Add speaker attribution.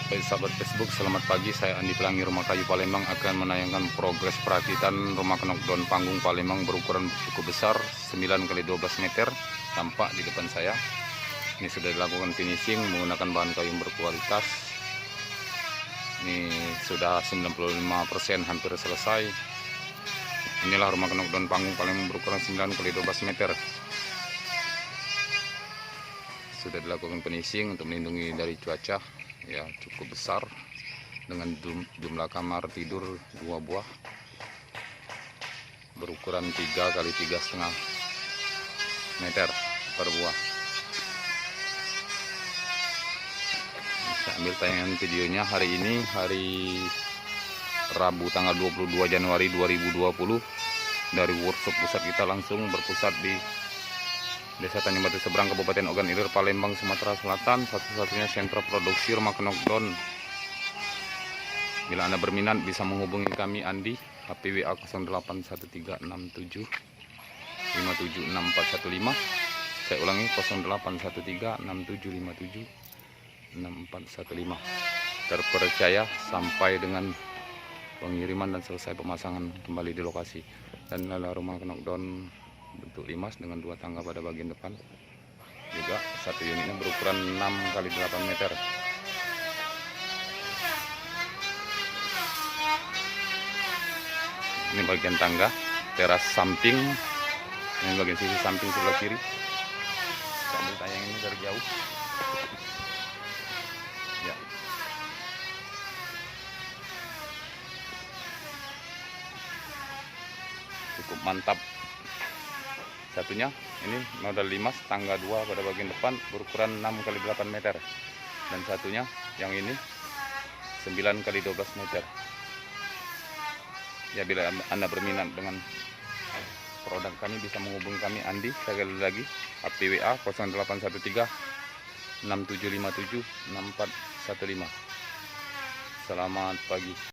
Speaker 1: Baik sahabat Facebook, selamat pagi. Saya Andi Pelangi Rumah Kayu Palembang akan menayangkan progres perakitan rumah knockdown panggung Palembang berukuran cukup besar 9x12 meter. Tampak di depan saya. Ini sudah dilakukan finishing menggunakan bahan kayu yang berkualitas. Ini sudah 95% hampir selesai. Inilah rumah knockdown panggung Palembang berukuran 9x12 meter. Sudah dilakukan finishing untuk melindungi dari cuaca. Ya, cukup besar dengan jumlah kamar tidur 2 buah berukuran 3x3,5 meter per buah. Saya ambil tayangan videonya hari ini, hari Rabu tanggal 22 Januari 2020 dari workshop pusat kita, langsung berpusat di Desa Tanjung Batu Seberang, Kabupaten Ogan Ilir, Palembang, Sumatera Selatan. Satu-satunya sentra produksi rumah knockdown. Bila Anda berminat bisa menghubungi kami Andi, HP WA 081367 576415. Saya ulangi 081367576415. Terpercaya sampai dengan pengiriman dan selesai pemasangan kembali di lokasi. Dan adalah rumah knockdown bentuk limas dengan 2 tangga pada bagian depan. Juga satu unitnya berukuran 6x8 meter. Ini bagian tangga, teras samping. Ini bagian sisi samping sebelah kiri. Kita ambil tayang ini dari jauh. Ya. Cukup mantap. Satunya ini model limas, tangga 2 pada bagian depan berukuran 6x8 meter. Dan satunya yang ini 9x12 meter. Ya, bila Anda berminat dengan produk kami bisa menghubungi kami Andi, sekali lagi HP WA 0813 6757 6415. Selamat pagi.